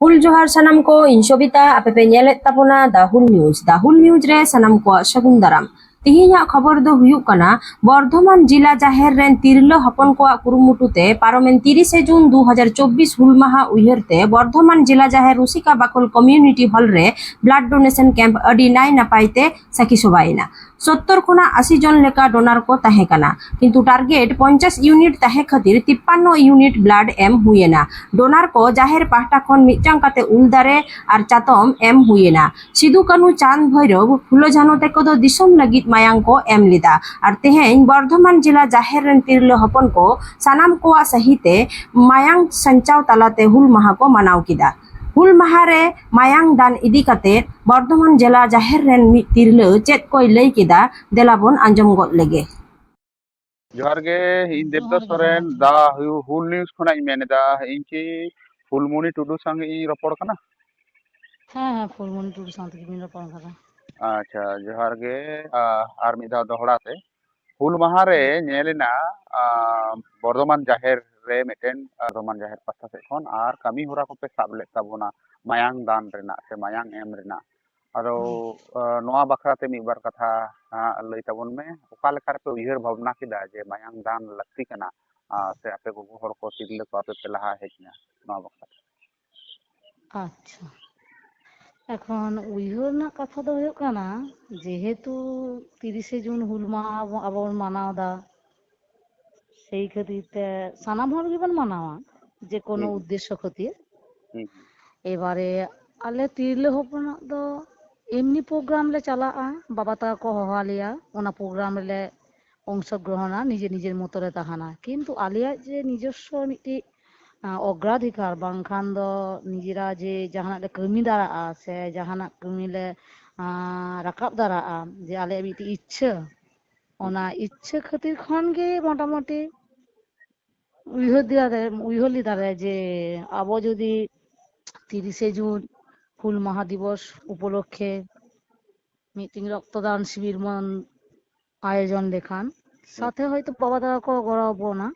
ᱦᱩᱞ ᱡᱚᱦᱟᱨ ᱥᱟᱱᱟᱢ ᱠᱚ ᱤᱧ ᱥᱚᱵᱤᱛᱟ ᱟᱯᱮ ᱯᱮ ᱧᱮᱞᱮᱫ ᱛᱟᱵᱚᱱᱟ ᱫᱟ ᱦᱩᱞ ᱱᱤᱭᱩᱡ ᱨᱮ ᱥᱟᱱᱟᱢ ᱠᱚᱣᱟᱜ ᱥᱟᱹᱜᱩᱱ ᱫᱟᱨᱟᱢ। ᱛᱤᱦᱤᱧᱟᱜ ᱠᱷᱚᱵᱚᱨ ᱫᱚ ᱦᱩᱭᱩᱜ ᱠᱟᱱᱟ ᱵᱚᱨᱫᱷᱚᱢᱟᱱ ᱡᱤᱞᱟ ᱡᱟᱦᱮᱨ ᱨᱮᱱ ᱛᱤᱨᱞᱟᱹ ᱦᱚᱯᱚᱱ ᱠᱚᱣᱟᱜ ᱠᱩᱨᱩᱢᱩᱴᱩ ᱛᱮ ᱯᱟᱨᱚᱢᱮᱱ 30 ᱡᱩᱱ 2024 ᱦᱩᱞ ᱢᱟᱦᱟ ᱩᱭᱦᱟᱹᱨ ᱛᱮ ᱵᱚᱨᱫᱷᱚᱢᱟᱱ ᱡᱤᱞᱟ ᱡᱟᱦᱮᱨ ᱨᱩᱥᱤᱠᱟ ᱵᱟᱠᱷᱳᱞ ᱠᱚᱢᱤউᱱᱤᱴᱤ ᱦᱚᱞ ᱨᱮ ᱵᱞᱟᱰ ᱰᱳनेᱥᱚᱱ ᱠᱮম্ᱯ ᱟᱹᱰᱤ ᱱᱟᱭ ᱱᱟᱯᱟᱭ ᱛᱮ ᱥᱟᱹᱠᱷᱤ ᱥᱚᱵᱷᱟᱭᱮᱱᱟ। 70 ᱠᱷᱚᱱᱟᱜ 80 জন লেখা ডোনার কো তাহে কানা কিন্তু টার্গেট 50 ইউনিট তাহে খাতির 53 ইউনিট ব্লাড এম হুইয়েনা। ডোনার কো জাহের পাহটা খন মিটচাং কাতে উল দারে আর চাতম এম হুইয়েনা। সিধু কানু চাঁদ ভৈরব ফুলো ঝানো তেকো দो दिसम लगित मायांग को एम लेदा और तेहेñ बर्धमान जिला जाहेर रेन तिरले हपन को सानाम कोआ सहिते मायांग संचाव तालाते हुल माहा को मनाव किदा। हुल माहा रे मायांग दान इदी काते बर्धमान जिला जाहेर रेन मिद तिरले चेत कोई लई किदा देलाबन आंजम गद लेगे। जोहार गे इन देवदास जोहार सोरेन गे। दा हुल न्यूज खना इन मेनेदा इन की फुलमणि टुडू संग इन रपड़ कना। हाँ फुलमणि टुडू साथ गिन रपड़ कदा। अच्छा जोहार गे आर मिदा दोहड़ा ते हुल माहा रे नेलेना बर्धमान जाहेर रे मिटेन बर्धमान जाहेर पास्ता से खन आर कामी होरा को पे साब ले ताबोना मायांग दान रेना से मायांग एम रेना आरो नोआ बखरा ते मी बार कथा लई ताबोन में ओका लेका रे पे उयहर भावना किदा जे मायांग दान लक्ति कना से आपे को हर को तिरले को आपे पे लहा हेजना नोआ बखरा। अच्छा এখন উইহর না কথা ᱫᱚ ᱦᱩᱭᱩᱜ ᱠᱟᱱᱟ যেহেতু 30 জুন হুল মাহা আবো মানাও দা সেই খাতির তে সানাম হল গিবন মানাওয়া যে কোনো উদ্দেশ্য খাতির এবারে আলে তিরলে হপনাᱜ ᱫᱚ এমনি প্রোগ্রাম লে চালাআ বাবা তা কো হওয়ালিয়া ওনা প্রোগ্রাম লে অংশগ্রহণা নিজের মতো রে তাহানা কিন্তু আলিয়া যে নিজস্ব মিটি অগ্রাধিকার বাংখান ᱫᱚ নিজেরা যে জাহানাত লে কামি দাঁড়াᱜᱼᱟ সে জাহানাত কামি লে রাকাব দাঁড়াᱜᱼা যে আলে মিটি ইচ্ছা ওনা ইচ্ছা খাতির খন গে মোটামুটি উইহর লিদারে যে আবো যদি 30 জুন হুল মাহা দিবস উপলক্ষে মিটিং রক্তদান শিবির মন আয়োজন লেখান সাথে হয়তো বাবা দাদা কো গড়াবো না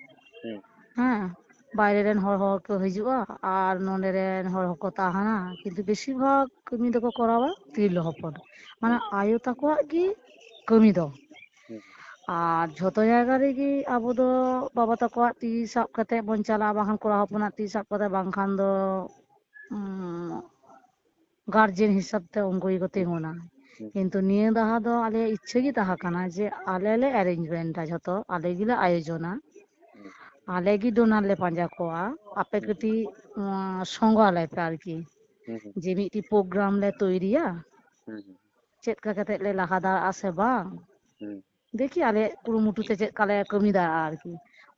হ্যাঁ বাইরে রেন হর হর কো হিজুआ আর নন্ডে রেন হর হর কো তাহানা কিন্তু বেশিরভাগ কামি দো কো করাবা তিরলে হপন মানে আয়ো তাকোয়া কি কামি দো আর ঝত জায়গা রেগি আবো দো বাবা তাকোয়া তি সাব কাতে বন চালা বাহান কোড়া হপনা তি সাব কাতে বাংখান দো গার্জেন হিসাব তে অঙ্গই গতে হোনা কিন্তু নিয়ে দাহা দো আলে ইচ্ছে গি তাহা কানা যে আলে লে অ্যারেঞ্জমেন্ট ঝত আলে গিলা আয়োজনা আলে গি ডোনার লে পাঞ্জা কোয়া আপে কটি সঙ্গ আলে পে আর কি যে মিটি প্রোগ্রাম লে তৈরিয়া চেত কা কাতে লে লাহা দা আছে বাং দেখি আলে কুরুমুটুতে চেত কালে কামি দা আর কি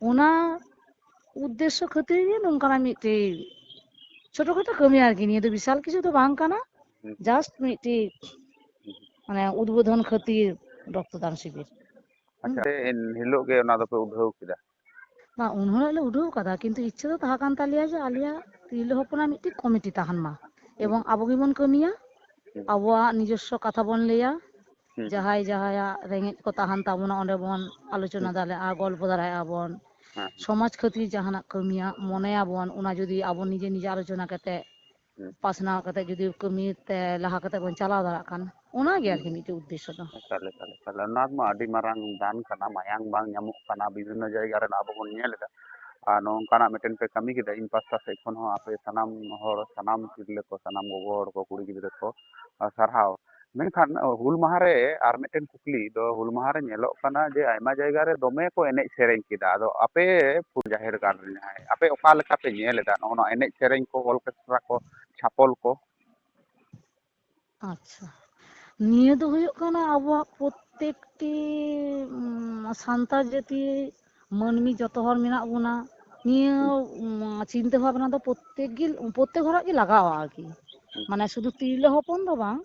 ওনা উদ্দেশ্য খাতির গে নংকানা মিটি ছোটখাটো কামি আর কি নিয়ে তো বিশাল কিছু তো বাং কানা জাস্ট মিটি মানে উদ্বোধন খাতির রক্তদান শিবির। अच्छा इन हिलो गे ओना दो पे उठाव किदा না উনহলে উঠেও কথা কিন্তু ইচ্ছে তো তাহা কান তালিয়া যে আলিয়া তিরলে হপনা মিটি কমিটি তাহান মা এবং আবো গিবন কামিয়া আবোয়া নিজস্ব কথা বন লিয়া যাহাই যাহায়া রেঙ্গেজ কো তাহান তাবনা অন্ডে বন আলোচনা দালে আর গল্প দাঁড়ায় আবন সমাজ খাতির জাহানা কামিয়া মনে আবন ওনা যদি আবো নিজে নিজে আলোচনা কাতে পাসনাও কাতে যদি কামিতে লাহা কাতে বন চালাও দাঁড়াক কান ওনা গে আর কি মিটি উদ্দেশ্য তো তাহলে তাহলে তাহলে নাদ মা আদি মারাং দান কানা মায়াং বাং nyamuk kana বিভিন্ন জায়গা রে আবো বন নেলেदा नौकाना मिटेन पे कमी किदा इन पास्ता से खन हो आपे सनाम हर सनाम तिरले को सनाम गोगो हर को कुड़ी गिदरे को सारहाव मेनखान हुल माहा रे आर मिटेन कुकली दो हुल माहा रे नेलो काना जे आयमा जायगा रे दोमे को एने सेरेन किदा आदो आपे फुल जाहिर गान रे हाय आपे ओका लेका पे नेलेदा नो एने सेरेन को ऑर्केस्ट्रा को छापल को। আচ্ছা নিয়ে তো হুᱭᱩᱜ ᱠᱟᱱᱟ ᱟᱵᱚᱣᱟᱜ প্রত্যেকটি সান্তার জাতি মানমি যত হর মেনাᱜ বোনা নিয়ে চিন্তা ভাবনা তো প্রত্যেক হরাᱜ ᱜᱮ ᱞᱟᱜᱟᱣᱟ আর কি মানে শুধু তিরলে হপন ᱫᱚ ᱵᱟᱝ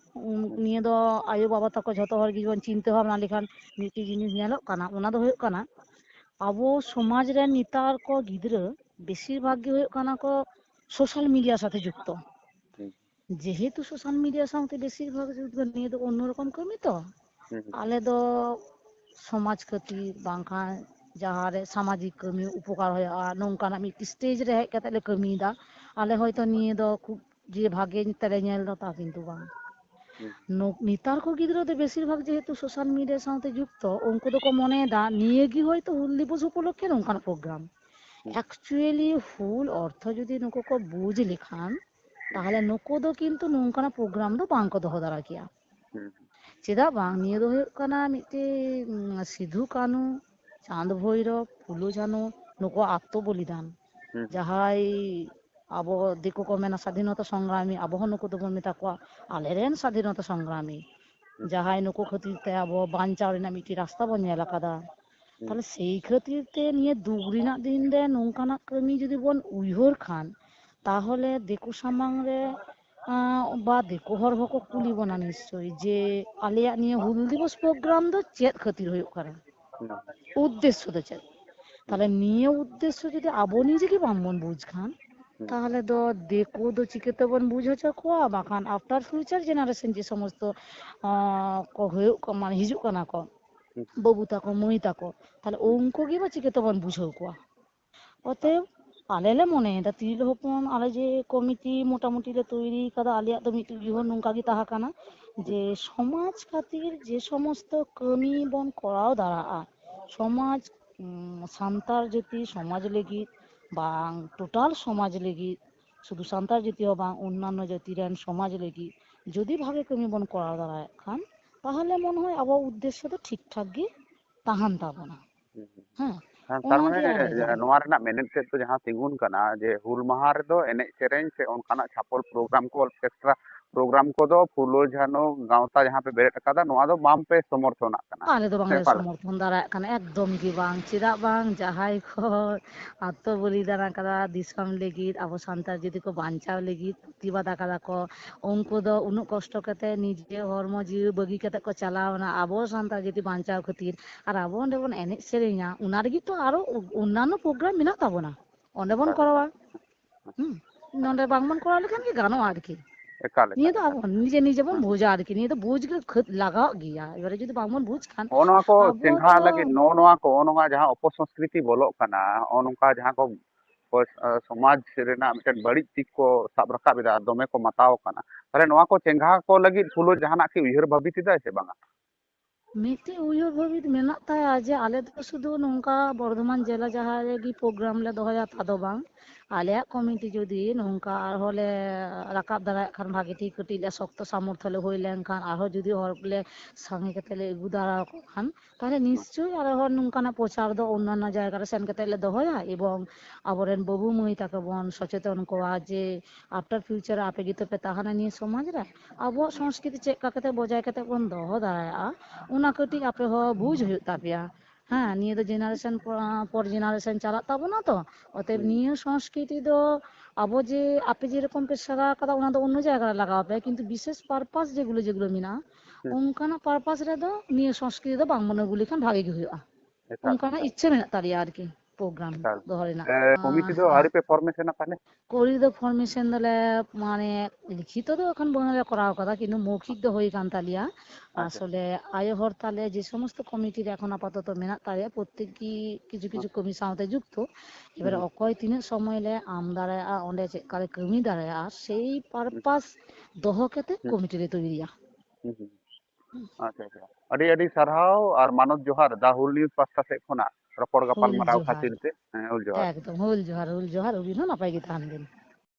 নিয়ে ᱫᱚ আয়ো বাবা তাকো যত হর জীবন চিন্তা ভাবনা লেখান মিটি জিনিস ᱧᱮᱞᱚᱜ ᱠᱟᱱᱟ ᱚᱱᱟ ᱫᱚ ᱦᱩᱭᱩᱜ ᱠᱟᱱᱟ আবো সমাজ রে নিতার কো গিদরা বেশিরভাগ গে ᱦᱩᱭᱩᱜ ᱠᱟᱱᱟ ᱠᱚ সোশ্যাল মিডিয়ার সাথে যুক্ত যেহেতু সোশ্যাল মিডিয়ার সাথে বেশিরভাগ নিয়ে তো অন্যরকম কমি তো আলে তো সমাজ খাতির বাংখান যাহারে সামাজিক কমি উপকার হয় আর নৌকানা মিটি স্টেজ রে হেজ কাতে লে কমিদা আলে হয়তো নিয়ে তো খুব যে ভাগে তারা ᱧᱮᱞ ᱫᱟ তা কিন্তু ᱵᱟᱝ ᱦᱩᱸ ᱱᱮᱛᱟᱨ ᱠᱚ ᱜᱤᱫᱽᱨᱟᱹ ᱫᱚ ᱵᱮᱥᱤᱨ ᱵᱷᱟᱜ ᱡᱮᱦᱮᱛু ᱥᱳᱥᱟᱞ ᱢᱤᱰᱤয়া ᱥᱟᱶᱛᱮ ᱡᱩᱠᱛᱚ ᱩᱱᱠᱩ ᱫᱚᱠᱚ ᱢᱚᱱᱮᱭᱮᱫᱟ ᱱᱤᱭᱟᱹ ᱜᱮ ᱦᱚᱭᱛᱳ ᱦᱩᱞ ᱫᱤᱵᱚᱥ ᱩᱯᱚᱞᱚᱠᱠᱷে ᱱᱚᱝᱠᱟᱱ ᱯᱨᱳᱜᱨᱟᱢ ᱦᱩᱸ ᱚ্যাকচুয়ালি ᱦᱩᱞ ᱚর্থ যদি নুকু ᱠᱚ ᱵᱩᱡᱽ ᱞᱮᱠᱷᱟᱱ তাহলে ᱱᱩᱠᱩ ᱫᱚ ᱠᱤᱱᱛᱩ ᱱᱚᱝᱠᱟᱱᱟᱜ ᱯᱨᱳᱜᱨᱟᱢ ᱫᱚ ᱵᱟᱝ ᱠᱚ ᱫᱚᱦᱚ ᱫᱟᱲᱮ ᱠᱮᱭᱟ ᱦᱩᱸ ᱪᱮᱫᱟᱜ ᱵᱟᱝ ᱱᱤᱭᱟᱹ ᱫᱚ ᱦᱩᱭᱩᱜ ᱠᱟᱱᱟ ᱢᱤᱫᱴᱮᱱ ᱥᱤᱫᱷᱩ ᱠᱟᱹᱱᱩ ᱪᱟᱸᱫ ᱵᱷᱳᱭᱨᱚᱵ ᱯᱷᱩᱞᱳ ᱡᱷᱟᱱᱳ ᱱᱩᱠᱩ ᱟত্ম ᱵᱚᱞᱤᱫᱟᱱ ᱦᱩᱸ ᱡᱟᱦᱟᱸᱭ ᱟᱵᱚ ᱫᱤᱠᱩ ᱠᱚ ᱢᱮᱱᱟ ᱥᱟᱫᱷᱤᱱᱚᱛᱟ ᱥᱚᱝᱜᱨᱟᱢী ᱟᱵᱚ ᱦᱚᱸ ᱱᱩᱠᱩ ᱫᱚᱵᱚᱱ ᱢᱮᱛᱟ ᱠᱚᱣᱟ ᱟᱞᱮᱨᱮᱱ ᱥᱟᱫᱷᱤᱱᱚᱛᱟ ᱥᱚᱝᱜᱨᱟᱢী ᱡᱟᱦᱟᱸᱭ ᱱᱩᱠᱩ ᱠᱷᱟᱹᱛᱤᱨ ᱛᱮ ᱟᱵᱚ ᱵᱟᱧᱪᱟᱣ ᱨᱮᱱᱟᱜ ᱢᱤᱫᱴᱤᱡ ᱨᱟᱥᱛᱟ ᱵᱚᱱ ᱧᱮᱞ ᱟᱠᱟᱫᱟ ᱦᱩᱸ ᱛᱟᱦᱞᱮ ᱥᱮᱭ ᱠᱷᱟᱹᱛᱤᱨ ᱛᱮ ᱱᱤᱭᱟᱹ ᱫᱩᱠ ᱨᱮᱱᱟᱜ ᱫᱤᱱ ᱨᱮ ᱱᱚᱝᱠᱟᱱᱟᱜ ᱠᱟᱹᱢᱤ ᱡᱩᱫᱤ ᱵᱚᱱ ᱩᱭᱦᱟᱹᱨ ᱠᱷᱟᱱ তাহলে দিকু সামাং রে বা দিকু হড় হᱚᱸᱠᱚ ᱠᱩᱞᱤ ᱵᱚᱱᱟ নিশ্চয়ই যে আলিয়াᱜ নিয়ে হুল দিবস প্রোগ্রাম ᱫᱚ ᱪᱮᱫ ᱠᱷᱟᱹᱛᱤᱨ ᱦᱩᱭᱩᱜ ᱠᱟᱱᱟ ᱦᱩᱸ উদ্দেশ্য ᱫᱚ ᱪᱮᱫ তাহলে নিয়ে উদ্দেশ্য যদি আবো নিজেকে বামবন বুঝ খান হুম তাহলে তো দিকু ᱫᱚ চিকিতেবন বুঝ হᱪᱚ ᱠᱚᱣᱟ ᱵᱟᱠᱷᱟᱱ ᱟফᱴᱟᱨ ফিউচার জেনারেশন যে সমস্ত ᱠᱚ ᱦᱩᱭᱩᱜ মানে হিজুᱜ ᱠᱟᱱᱟ ᱠᱚ হুম ᱵᱟᱹᱵᱩ ᱛᱟᱠᱚ ᱢᱟᱹᱭ ᱛᱟᱠᱚ ᱛᱟᱦᱞᱮ ᱩᱱᱠᱩ ᱜᱮ ᱵᱟ চিকিতেবন বুঝাᱹᱣ ᱠᱚᱣᱟ অতএব ᱟᱞᱮ ᱞᱮ ᱢᱚᱱᱮᱭᱮᱫᱟ ᱛᱤᱨᱞᱟᱹ ᱦᱚᱯᱚᱱ ᱟᱞᱮ ᱡᱮ ᱠᱚᱢᱤᱴᱤ ᱢᱚᱴᱟᱢᱩᱴᱤ ᱞᱮ ᱛᱚᱭরি ᱠᱟᱫᱟ ᱟᱞᱮᱭᱟᱜ ᱫᱚ ᱢᱤᱫᱴᱤᱡ ᱩᱭᱦᱟᱹᱨ ᱱᱚᱝᱠᱟ ᱜᱮ ᱛᱟᱦᱮᱸ ᱠᱟᱱᱟ ᱡᱮ সমাজ খাতির যে সমস্ত কামি বন করাও দাঁড়াᱜᱼᱟ সমাজ সান্তার জাতি সমাজ ᱞᱟᱹᱜᱤᱫ ᱵᱟᱝ টোটাল সমাজ ᱞᱟᱹᱜᱤᱫ শুধু সান্তার জাতি ᱦᱚᱸ ᱵᱟᱝ অন্যান্য জাতি ᱨᱮᱱ সমাজ ᱞᱟᱹᱜᱤᱫ যদি ভাগে কামি বন করাও দাঁড়ায় খান তাহলে মনে হয় আবᱚᱣᱟᱜ উদ্দেশ্য ᱫᱚ ᱴᱷᱤᱠ ᱴᱷᱟᱠ ᱜᱮ ᱛᱟᱦᱮᱱ ᱛᱟᱵᱚᱱᱟ ᱦᱮᱸ ᱛᱟᱨ ᱢᱟᱱᱮ ᱚᱱᱟᱜᱮ ᱟᱞᱮ ᱫᱚ ᱱᱚᱣᱟ ᱨᱮᱱᱟᱜ ᱢᱮᱱᱮᱫ ᱛᱮᱫ ᱫᱚ ᱡᱟᱦᱟᱸ ᱛᱤᱸᱜᱩᱱ ᱠᱟᱱᱟ ᱡᱮ ᱦᱩᱞ ᱢᱟᱦᱟ ᱨᱮᱫᱚ ᱮᱱᱮᱡ ᱥᱮᱨᱮᱧ ᱥᱮ ᱚᱱᱠᱟᱱᱟᱜ ᱪᱷᱟᱯᱚᱞ ᱯᱨᱳᱜᱨᱟᱢ ᱠᱚ ᱚᱨᱠᱮᱥᱴᱨᱟ ᱯᱨᱳᱜᱨᱟম ᱠᱚᱫᱚ ᱯᱷᱩᱞᱳ ᱡᱷᱟᱱᱳ ᱜᱟᱶᱛᱟ ᱡᱟᱦᱟᱸ ᱯᱮ ᱵᱮᱨᱮᱫ ᱟᱠᱟᱫᱟ ᱱᱚᱣᱟ ᱫᱚ ᱵᱟᱝᱯᱮ ᱥᱚᱢᱚᱨᱛᱷᱚᱱᱟᱜ ᱠᱟᱱᱟ ᱟᱞᱮ ᱫᱚ ᱥᱮ ᱵᱟᱝᱞᱮ ᱚᱠᱟ ᱞᱮᱠᱟ? ᱥᱚᱢᱚᱨᱛᱷᱚᱱ ᱫᱟᱲᱮᱭᱟᱜ ᱠᱟᱱᱟ ᱮᱠᱫᱚᱢ ᱜᱮ ᱵᱟᱝ ᱪᱮᱫᱟᱜ ᱵᱟᱝ ᱡᱟᱦᱟᱸᱭ ᱠᱚ ᱟত্ম বলিদান ᱟᱠᱟᱫᱟ ᱫᱤᱥᱚᱢ ᱞᱟᱹᱜᱤᱫ ᱟᱵᱚ ᱥᱟᱱᱛᱟᱲ ᱡᱩᱫᱤ ᱠᱚ ᱵᱟᱧᱪᱟᱣ ᱞᱟᱹᱜᱤᱫ ᱯᱨᱚᱛᱤᱵᱟᱫ ᱟᱠᱟᱫᱟ ᱠᱚ ᱩᱱᱠᱩ ᱫᱚ ᱩᱱᱟᱹᱜ ᱠᱚᱥᱴᱚ ᱠᱟᱛᱮ ᱱᱤᱡᱮ ᱦᱚᱲᱢᱚ ᱡᱤᱣᱤ ᱵᱟᱹᱜᱤ ᱠᱟᱛᱮ ᱠᱚ ᱪᱟᱞᱟᱣᱱᱟ ᱟᱵᱚ ᱥᱟᱱᱛᱟᱲ ᱡᱩᱫᱤ ᱵᱟᱧᱪᱟᱣ ᱠᱷᱟᱹᱛᱤᱨ ᱟᱨ ᱟᱵᱚ ᱚᱸᱰᱮ ᱵᱚᱱ ᱮᱱᱮᱡ ᱥᱮᱨᱮᱧᱟ ᱚᱱᱟ ᱞᱟᱹᱜᱤᱫ ᱛᱚ ᱟᱨᱚ ᱚন্যান্য ᱯᱨᱳᱜᱨᱟᱢ ᱢᱮᱱᱟᱜ ᱛᱟᱵᱚᱱᱟ ᱚᱸᱰᱮ ᱵᱚᱱ ᱮᱠᱟᱞ ᱠᱚᱨᱟᱣᱟ ᱮᱠᱟᱞ ᱱᱚᱰᱮ ᱵᱟᱝᱵᱚᱱ ᱠᱚᱨᱟᱣ ᱞᱮᱠᱷᱟᱱ ᱜᱮ ᱜᱟᱱᱚᱜᱼᱟ ᱟᱨᱠᱤ ᱮᱠᱟᱞ ᱱᱤᱭᱟᱹ ᱮᱠᱟᱞ ᱫᱚ ᱮᱠᱟᱞ ᱟᱵᱚ ᱱᱤᱡᱮ ᱱᱤᱡᱮ ᱵᱚᱱ ᱵᱩᱡᱟ ᱟᱨᱠᱤ ᱱᱤᱭᱟᱹ ᱫᱚ ᱵᱩᱡ ᱜᱮ ᱞᱟᱜᱟᱣ ᱜᱮᱭᱟ ᱮᱵᱟᱨᱮ ᱡᱩᱫᱤ ᱵᱟᱝᱵᱚᱱ ᱵᱩᱡ ᱠᱷᱟᱱ ᱱᱚᱜᱼᱚ ᱱᱚᱣᱟ ᱠᱚ ᱟᱵᱚ ᱪᱮᱸᱜᱷᱟ ᱫᱚ ᱞᱟᱹᱜᱤᱫ ᱱᱚᱜᱼᱚ ᱱᱚᱣᱟ ᱡᱟᱦᱟᱸ ᱚᱯᱚᱥᱚᱝᱥᱠᱨᱤᱛᱤ ᱵᱚᱞᱚᱜ ᱠᱟᱱᱟ ᱱᱚᱜᱼᱚ ᱱᱚᱝᱠᱟ ᱡᱟᱦᱟᱸ ko ᱥᱚᱢᱟᱡᱽ ᱨᱮᱱᱟᱜ ᱢᱤᱫᱴᱮᱱ ᱵᱟᱹᱲᱤᱡ ᱫᱤᱠ ᱠᱚ ᱥᱟᱵ ᱨᱟᱠᱟᱵ ᱮᱫᱟ ᱫᱚᱢᱮ ᱠᱚ ᱢᱟᱛᱟᱣ ᱠᱟᱱᱟ ᱛᱟᱦᱞᱮ ᱱᱚᱣᱟ ᱠᱚ ᱪᱮᱸᱜᱷᱟ ᱠᱚ ᱞᱟᱹᱜᱤᱫ ᱯᱷᱩᱞᱳ ᱡᱟᱦᱟᱱᱟᱜ ᱠᱤ ᱩᱭᱦᱟᱹᱨ ᱵᱷᱟᱵᱤᱛ ᱮᱫᱟᱭ ᱥᱮ ᱵᱟᱝᱟ? ᱢᱤᱫᱴᱮᱡ ᱩᱭᱦᱟᱹᱨ ᱵᱷᱟᱵᱤᱛ ᱢᱮᱱᱟᱜ ᱛᱟᱭᱟ ᱡᱮ ᱟᱞᱮ ᱫᱚ ᱥᱩᱫᱷᱩ ᱱᱚᱝᱠᱟ ᱵᱚᱨᱫᱷᱚᱢᱟᱱ ᱡᱮᱞᱟ ᱡᱟᱦᱟᱸ ᱨᱮᱜᱮ ᱯᱨᱳᱜᱨᱟᱢ ᱞᱮ ᱫᱚᱦᱚᱭᱟ ᱛᱟ ᱫᱚ ᱵᱟᱝ ᱟᱞᱮᱭᱟᱜ ᱠᱚᱢᱤᱴᱤ ᱡᱩᱫᱤ ᱱᱚᱝᱠᱟ ᱟᱨᱦᱚᱸ ᱞᱮ ᱨᱟᱠᱟᱵ ᱫᱟᱲᱮᱭᱟᱜ ᱠᱷᱟᱱ ᱵᱷᱟᱜᱤ ᱴᱷᱤᱠ ᱠᱟᱹᱴᱤᱡ ᱞᱮ ᱥᱚᱠᱛᱚ ᱥᱟᱢᱚᱨᱛᱷᱚ ᱞᱮ ᱦᱩᱭ ᱞᱮᱱᱠᱷᱟᱱ ᱟᱨᱦᱚᱸ ᱡᱩᱫᱤ ᱦᱚᱲ ᱞᱮ ᱥᱟᱸᱜᱮ ᱠᱟᱛᱮ ᱞᱮ ᱟᱹᱜᱩ ᱫᱟᱲᱮ ᱟᱠᱚ ᱠᱷᱟᱱ ᱛᱟᱦᱞᱮ ᱱᱤᱥᱪᱚᱭ ᱟᱨᱦᱚᱸ ᱱᱚᱝᱠᱟᱱᱟᱜ ᱯᱨᱚᱪᱟᱨ ᱫᱚ ᱚন্যান্য জায়গᱟ ᱨᱮ ᱥᱮᱱ ᱠᱟᱛᱮ ᱞᱮ ᱫᱚᱦᱚᱭᱟ ᱮᱵᱚᱝ ᱟᱵᱚᱨᱮᱱ ᱵᱟᱹᱵᱩ ᱢᱟᱹᱭ ᱛᱟᱠᱚ ᱵᱚᱱ ᱥᱚᱪᱮᱛᱚᱱ ᱠᱚᱣᱟ ᱡᱮ ᱟফᱴᱟর ᱯᱷᱤউᱪᱟর ᱟᱯᱮ ᱜᱮᱛᱚ ᱯᱮ ᱛᱟᱦᱮᱱᱟ ᱱᱤᱭᱟᱹ ᱥᱚᱢᱟᱡᱽ ᱨᱮ ᱟᱵᱚᱣᱟᱜ ᱥᱚᱝᱥᱠᱨᱤᱛᱤ ᱪᱮᱫ ᱞᱮᱠᱟ ᱠᱟᱛᱮ ᱵᱚᱡᱟᱭ ᱠᱟᱛᱮ ᱵᱚᱱ ᱫᱚᱦᱚ ᱫᱟᱲᱮᱭᱟᱜᱼᱟ ᱚᱱᱟ ᱠᱟᱹᱴᱤᱡ ᱟᱯᱮ ᱦᱚᱸ ᱵᱩᱡ ᱦᱩᱭᱩᱜ ᱛᱟᱯᱮᱭᱟ ᱦᱮᱸ ᱱᱤᱭᱟᱹ ᱫᱚ ᱡᱮᱱᱟᱨᱮᱥᱚᱱ ᱯᱚᱨ ᱡᱮᱱᱟᱨᱮᱥᱚᱱ ᱪᱟᱞᱟᱜ ᱛᱟᱵᱚᱱᱟ ᱛᱚ অতএব ᱱᱤᱭᱟᱹ সংস্কৃতি ᱫᱚ ᱟᱵᱚ ᱡᱮ ᱟᱯᱮ ᱡᱮᱨᱚᱠᱚᱢ ᱯᱮ ᱥᱮᱬᱟ ᱟᱠᱟᱫᱟ ᱚᱱᱟ ᱫᱚ অন্য জায়গা রে লাগাও ᱯᱮ কিন্তু বিশেষ পারপাস যেগুলো যেগুলো মেনাᱜᱼᱟ ᱚᱱᱠᱟᱱᱟᱜ ᱯᱟরপাস ᱨᱮᱫᱚ ᱱᱤᱭᱟᱹ সংস্কৃতি ᱫᱚ ᱵᱟᱝ ᱵᱚᱱ ᱟᱹᱜᱩ ᱞᱮᱠᱷᱟᱱ ᱵᱷᱟᱜᱤ ᱜᱮ ᱦᱩᱭᱩᱜᱼᱟ ᱮᱠᱟᱞ ᱚᱱᱠᱟᱱᱟᱜ ᱤᱪᱪᱷᱟᱹ ᱢᱮᱱᱟᱜ ᱛᱟᱞᱮᱭᱟ ᱟᱨᱠᱤ ᱯᱨᱳᱜᱨᱟᱢ ᱮᱠᱟᱞ ᱫᱚᱦᱚ ᱨᱮᱱᱟᱜ ᱠᱚᱢᱤᱴᱤ ᱫᱚ ᱟᱹᱣᱨᱤ ᱯᱮ ᱯᱷᱚᱨᱢᱮᱥᱚᱱᱟ ᱛᱟᱦᱞᱮ? ᱠᱚᱨᱤ ᱫᱚ ᱯᱷᱚᱨᱢᱮᱥᱚᱱ ᱫᱚᱞᱮ ᱢᱟᱱᱮ ᱞᱤখিত ᱫᱚ এখন ᱵᱟᱝᱞᱮ ᱠᱚᱨᱟᱣ ᱠᱟᱫᱟ কিন্তু মৌখিক ᱫᱚ ᱦᱩᱭ ᱠᱟᱱ ᱛᱟᱞᱮᱭᱟ ᱟᱪᱪᱷᱟ আসলে আয়ো হর তালে যে সমস্ত কমিটি এখন আপাতত মেনাᱜ তালেᱭᱟ প্রত্যেকই কিছু কিছু কমি সাথে যুক্ত এবারে অকয় তিনাᱹᱜ সময় লে আম দাঁড়াᱭᱟᱜᱼᱟ ᱚᱸᱰᱮ ᱪᱮᱫ ᱠᱟ ᱞᱮ ᱠᱟᱹᱢᱤ ᱫᱟᱲᱮᱭᱟᱜᱼᱟ সেই পারপাস ᱫᱚᱦᱚ ᱠᱟᱛᱮ ᱠᱚমিᱴᱤ ᱞᱮ ᱛᱚᱭরিᱭᱟ ᱟᱪᱪᱷᱟ ᱟᱪᱪᱷᱟ ᱟᱹᱰᱤ ᱟᱹᱰᱤ ᱥᱟᱨᱦᱟᱣ ᱟᱨ ᱢᱟᱱᱚᱛ ᱡᱚᱦᱟᱨ ᱫᱟ ᱦᱩᱞ ᱱᱤᱭᱩᱡᱽ ᱯᱟᱥᱴᱟ ᱥᱮᱫ ᱠᱷᱚᱱᱟᱜ ᱨᱚᱯᱚᱲ হুল ᱜᱟᱯᱟᱞᱢᱟᱨᱟᱣ জোহার ᱠᱷᱟᱹᱛᱤᱨ ᱛᱮ ᱦᱩᱞ ᱡᱚᱦᱟᱨ একদম হুল জোহার আᱹᱵᱤᱱ ᱦᱚᱸ ᱱᱟᱯᱟᱭ ᱜᱮ ᱛᱟᱦᱮᱱ ᱵᱤᱱ